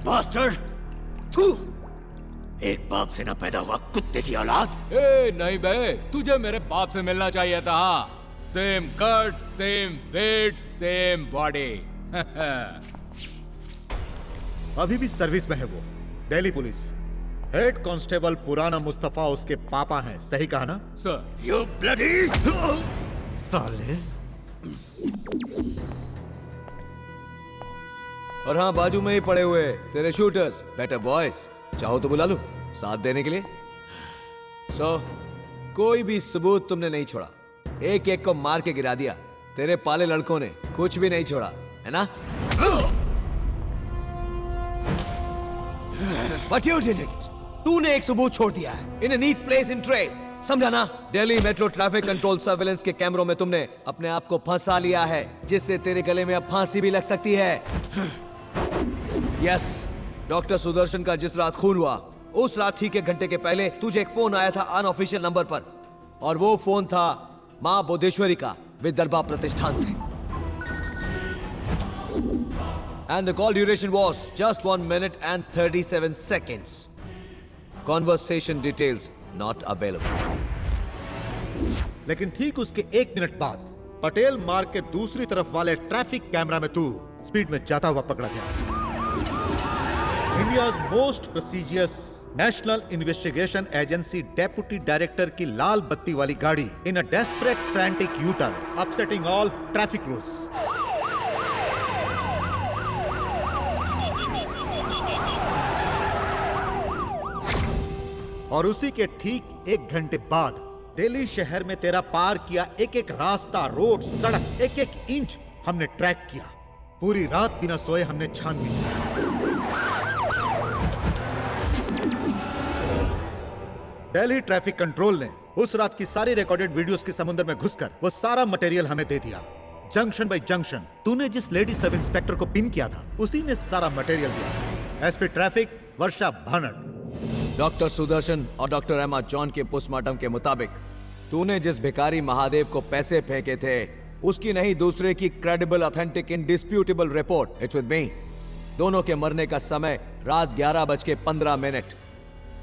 Bastard! थू! एक बाप से ना पैदा हुआ कुत्ते की औलाद। ए नहीं बे, तुझे मेरे बाप से मिलना चाहिए था। Same cut, same weight, same body. अभी भी सर्विस में है वो। दिल्ली पुलिस हेड कांस्टेबल पुराना मुस्तफा उसके पापा हैं, सही कहा ना? सर। यू ब्लडी साले। और हाँ, बाजू में ही पड़े हुए तेरे शूटर्स, बेटर बॉयज। चाहो तो बुला लो साथ देने के लिए। कोई भी सबूत तुमने नहीं छोड़ा, एक एक को मार के गिरा दिया। तेरे पाले लड़कों ने कुछ भी नहीं छोड़ा, है ना? But you didn't. तूने एक सबूत छोड़ दिया है in a neat place in Tray. समझा ना? Delhi metro traffic control surveillance के कैमरों में तुमने अपने आप को फंसा लिया है, जिससे तेरे गले में अब फांसी भी लग सकती है। यस, डॉक्टर सुदर्शन का जिस रात खून हुआ, उस रात ठीक 1 घंटे के पहले तुझे एक फोन आया था अनऑफिशियल नंबर पर, और वो फोन था मां बोधेश्वरी का विदर्भा प्रतिष्ठान से। And the call duration was just 1 minute and 37 seconds. Conversation details not available. लेकिन ठीक उसके 1 मिनट बाद पटेल मार्ग के दूसरी तरफ वाले ट्रैफिक कैमरा में तू स्पीड में जाता हुआ पकड़ा गया। India's most prestigious national investigation agency deputy director की लाल बत्ती वाली गाड़ी in a desperate frantic U turn, upsetting all traffic rules. और उसी के ठीक 1 घंटे बाद दिल्ली शहर में तेरा पार किया एक एक रास्ता, रोड, सड़क, एक एक इंच हमने ट्रैक किया। पूरी रात बिना सोए हमने छानबीन की। दिल्ली ट्रैफिक कंट्रोल ने उस रात की सारी रिकॉर्डेड वीडियोस के समुद्र में घुसकर वो सारा मटेरियल हमें दे दिया। जंक्शन बाय जंक्शन तूने जिस लेडी सब इंस्पेक्टर को पिन किया था, उसी ने सारा मटेरियल दिया। एसपी ट्रैफिक वर्षा भानड़। डॉक्टर सुदर्शन और डॉक्टर एमा जॉन के पोस्टमार्टम के मुताबिक तूने जिस भिखारी महादेव को पैसे फेंके थे, उसकी नहीं दूसरे की credible, authentic, indisputable report. It's with me. दोनों के मरने का समय रात 11:15।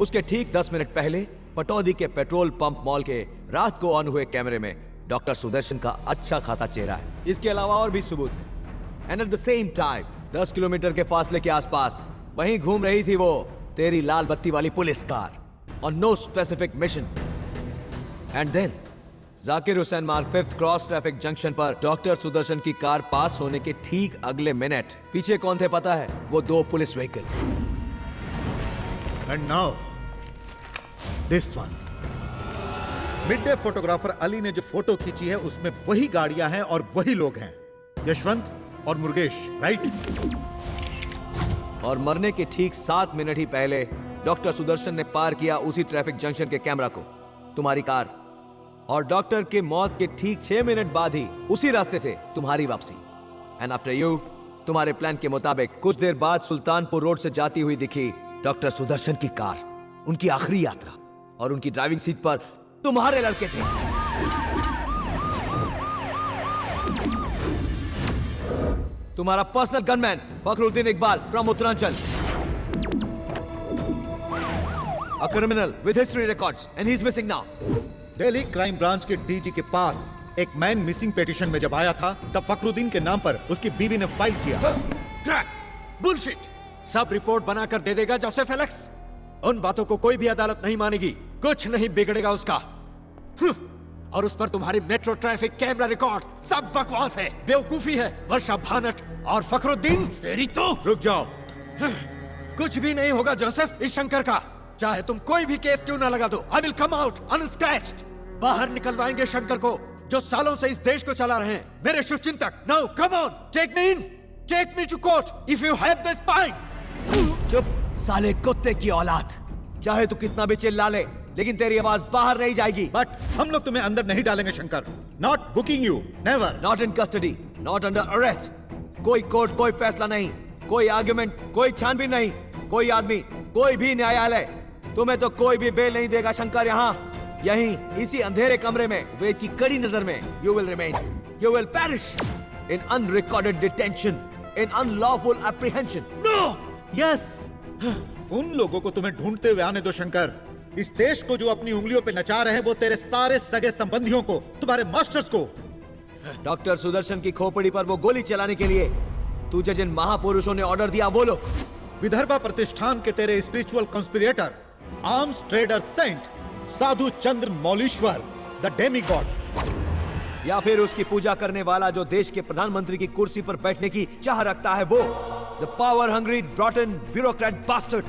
उसके ठीक 10 मिनट पहले पटौदी के पेट्रोल पंप मॉल के रात को ऑन हुए कैमरे में डॉक्टर सुदर्शन का अच्छा खासा चेहरा है। इसके अलावा और भी सबूत है। And at the same time 10 kilometre के फासले के आसपास वहीं घूम रही थी वो तेरी लाल बत्ती वाली police car on no specific mission. And then Zakir Hussain Marg 5th cross traffic junction पर डॉक्टर सुदर्शन की कार पास होने के ठीक अगले मिनट पीछे कौन थे पता है? वो 2 police vehicle. And now this one. Mid day photographer Ali ने जो फोटो खींची है उसमें वही गाड़ियां हैं और वही लोग हैं, यशवंत और मुर्गेश, राइट? और मरने के ठीक 7 मिनट ही पहले डॉक्टर सुदर्शन ने पार किया उसी ट्रैफिक जंक्शन के कैमरा को। तुम्हारी कार और डॉक्टर के मौत के ठीक 6 मिनट बाद ही उसी रास्ते से तुम्हारी वापसी। एंड आफ्टर यू, तुम्हारे प्लान के मुताबिक कुछ देर बाद सुल्तानपुर रोड से जाती हुई दिखी डॉक्टर सुदर्शन की कार, उनकी आखिरी यात्रा, और उनकी ड्राइविंग सीट पर तुम्हारे लड़के थे। तुम्हारा personal gunman Fakhruddin Iqbal from Uttaranchal, a criminal with history records and he's missing now. Delhi crime branch के डीजी के पास एक मैन मिसिंग पिटीशन में जब आया था तब फखरुद्दीन के नाम पर उसकी बीवी ने फाइल किया। Crack, bullshit. सब रिपोर्ट बनाकर दे देगा जोसेफ एलेक्स। उन बातों को कोई भी अदालत नहीं मानेगी, कुछ नहीं बिगड़ेगा उसका। और उस पर तुम्हारी मेट्रो ट्रैफिक कैमरा रिकॉर्ड सब बकवास है, बेवकूफी है। वर्षा भानट और फखरुद्दीन तेरी तो। रुक जाओ। कुछ भी नहीं होगा जोसेफ इस शंकर का, चाहे तुम कोई भी केस क्यों ना लगा दो। I will come out unscratched. बाहर निकलवाएंगे शंकर को, जो सालों से इस देश को चला रहे हैं, मेरे शुभचिंतक। Now come on, take me in, take me to court if you have the spine. चुप साले कुत्ते की औलाद, चाहे तू कितना भी चिल्ला ले लेकिन तेरी आवाज बाहर नहीं जाएगी। बट हम लोग तुम्हें अंदर नहीं डालेंगे Shankar. Not booking you, never. Not in custody, not under arrest. कोई कोर्ट, कोई फैसला नहीं, कोई आर्गुमेंट, कोई छानबीन नहीं, कोई आदमी, कोई भी न्यायालय। तुम्हें तो कोई भी बेल नहीं देगा शंकर। यहाँ यहीं इसी अंधेरे कमरे में वेद की कड़ी नजर में you will remain, you will perish in unrecorded detention, in unlawful apprehension. No, yes. उन लोगों को तुम्हें ढूंढते हुए आने दो शंकर। इस देश को जो अपनी उंगलियों पे नचा रहे हैं वो तेरे सारे सगे संबंधियों को, तुम्हारे मास्टर्स को। डॉक्टर सुदर्शन की खोपड़ी पर वो गोली चलाने के लिए तुझे जिन महापुरुषों ने ऑर्डर दिया वो लोग, विदर्भा प्रतिष्ठान के तेरे spiritual conspirator, arms trader saint Sadhu Chandra Mouleshwar the demigod, या फिर उसकी पूजा करने वाला जो देश के प्रधानमंत्री की कुर्सी पर बैठने की चाह रखता है, वो the power hungry rotten bureaucrat bastard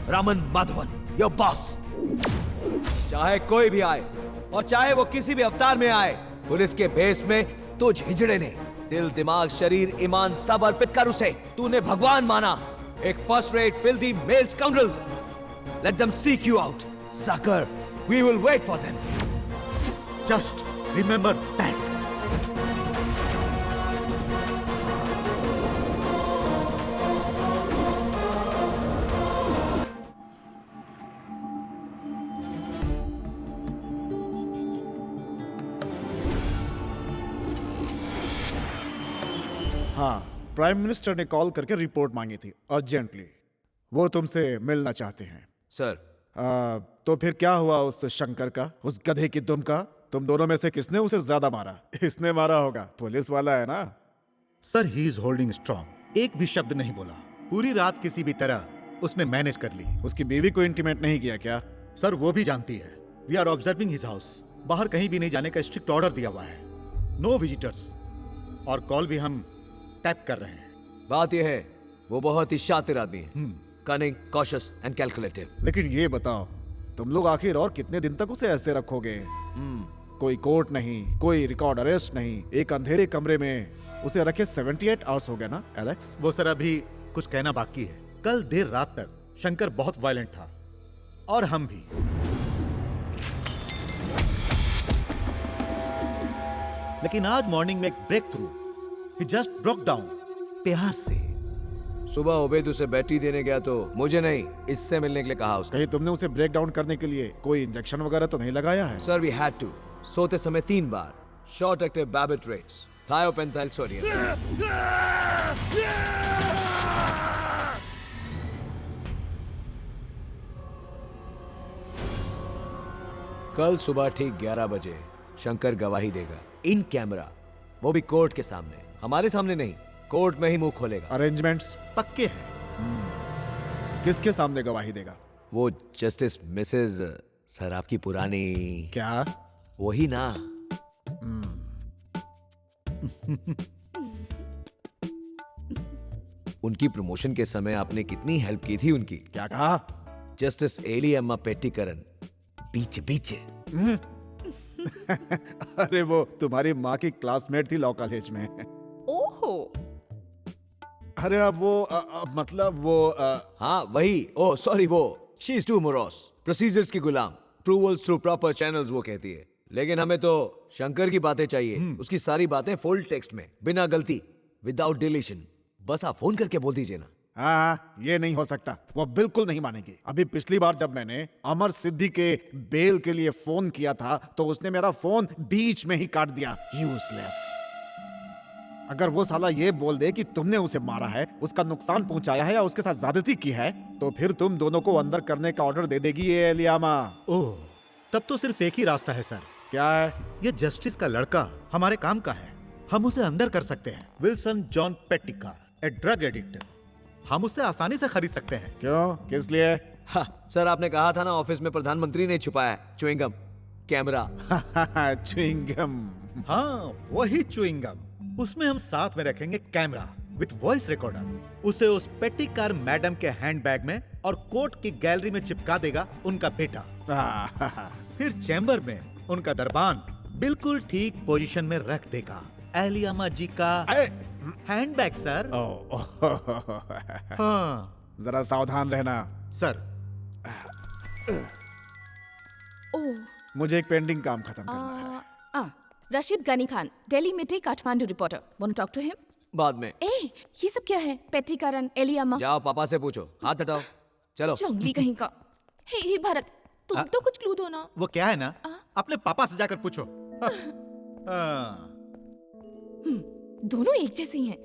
Raman Madhavan, your boss. चाहे कोई भी आए और चाहे वो किसी भी अवतार में आए, पुलिस के भेष में तुझ हिजड़े ने दिल, दिमाग, शरीर, ईमान सब अर्पित कर उसे तूने भगवान माना। एक first rate filthy male scoundrel. Let them seek you out, sucker. We will wait for them. Just remember that. हाँ, प्राइम मिनिस्टर ने कॉल करके रिपोर्ट मांगी थी अर्जेंटली। वो तुमसे मिलना चाहते हैं। सर, तो फिर क्या हुआ उस शंकर का, उस गधे की दुम का? तुम दोनों में से किसने उसे ज्यादा मारा? इसने मारा होगा, पुलिस वाला है ना। Sir, he is holding strong. एक भी शब्द नहीं बोला। पूरी रात किसी भी तरह उसने मैनेज कर ली। उसकी बीवी को इंटीमेट नहीं किया क्या? सर, वो भी जानती है। We are observing his house. बाहर कहीं भी नहीं जाने का स्ट्रिक्ट ऑर्डर दिया हुआ है। No visitors. और कॉल भी हम टैप कर रहे हैं। बात यह है वो बहुत ही शातिर आदमी है, कनिंग, कॉशियस एंड कैलकुलेटिव। लेकिन ये बताओ, तुम लोग आखिर और कितने दिन तक उसे ऐसे रखोगे? कोई कोर्ट नहीं, कोई रिकॉर्ड अरेस्ट नहीं, एक अंधेरे कमरे में उसे रखे 78 आवर्स हो गए ना एलेक्स? वो सर अभी कुछ कहना बाकी है। कल देर रात तक शंकर बहुत वायलेंट था और हम भी। लेकिन आज मॉर्निंग में एक ब्रेक थ्रू। ही जस्ट ब्रोक डाउन प्यार से। सुबह उबैद उसे बैटरी देने गया तो मुझे नहीं, इससे मिलने के लिए कहा उसने। कहीं तुमने उसे ब्रेक डाउन करने के लिए कोई इंजेक्शन वगैरह तो नहीं लगाया है? Sir, we had to. सोते समय 3 बार short active barbiturates, thiopental sodium. कल सुबह ठीक 11 बजे शंकर गवाही देगा, इन कैमरा, वो भी कोर्ट के सामने। हमारे सामने नहीं, कोर्ट में ही मुंह खोलेगा। अरेंजमेंट्स पक्के हैं। किसके सामने गवाही देगा? वो जस्टिस मिसेस, सर आपकी पुरानी, क्या? वही ना। उनकी प्रमोशन के समय आपने कितनी हेल्प की थी उनकी। क्या कहा? जस्टिस एली अम्मा पेट्टिकरन, पीछे पीछे। अरे वो तुम्हारी माँ की क्लासमेट थी लॉ कॉलेज में। ओहो, अरे अब वो मतलब वो हाँ वही। ओ सॉरी, वो she is too morose, procedures की गुलाम, अप्रूवल्स थ्रू प्रॉपर चैनल्स वो कहती है। लेकिन हमें तो शंकर की बातें चाहिए, उसकी सारी बातें फुल टेक्स्ट में, बिना गलती, विदाउट डिलीशन। बस आप फोन करके बोल दीजिए ना। हाँ, ये नहीं हो सकता, वो बिल्कुल नहीं मानेगी। अभी पिछली बार जब मैंने अमर सिद्धि के बेल के लिए फोन किया था तो उसने मेरा फोन बीच में ही काट दिया। यूजलेस। अगर वो साला ये बोल दे कि तुमने उसे मारा है, उसका नुकसान पहुंचाया है या उसके साथ ज्यादती की है, तो फिर तुम दोनों को अंदर करने का ऑर्डर दे देगी ये एलियामा। ओह, तब तो सिर्फ एक ही रास्ता है सर। क्या है? ये जस्टिस का लड़का हमारे काम का है, हम उसे अंदर कर सकते हैं। विल्सन जॉन पेटिकार, ए ड्रग एडिक्ट। हम उसे आसानी से खरीद सकते हैं। क्यों? किस लिए? हाँ, सर आपने कहा था ना ऑफिस में प्रधानमंत्री ने छुपाया है च्युइंगम, कैमरा। च्युइंगम। हाँ, वही च्युइंगम। उसमें हम साथ में रखेंगे कैमरा विथ वॉइस रिकॉर्डर। उसे उस पेटिकार मैडम के हैंडबैग में और कोर्ट की गैलरी में चिपका देगा उनका बेटा। फिर चैम्बर में उनका दरबान बिल्कुल ठीक पोजीशन में रख देगा। एलियामा जी का हैंडबैग सर। हाँ जरा सावधान रहना सर। ओह, मुझे एक पेंडिंग काम खत्म करना है। रशीद गनी खान, दिल्ली मिटी Kathmandu reporter. Want to talk to him? बाद में। ए, ये सब क्या है? पेटिकारन, एलियामा, जाओ पापा से पूछो, हाथ हटाओ, चलो। जंगली कहीं का। हे भरत, तुम तो कुछ क्लू दो ना। वो क्या है ना, अपने पापा से जाकर पूछो। हाँ। दोनों एक जैसे ही हैं।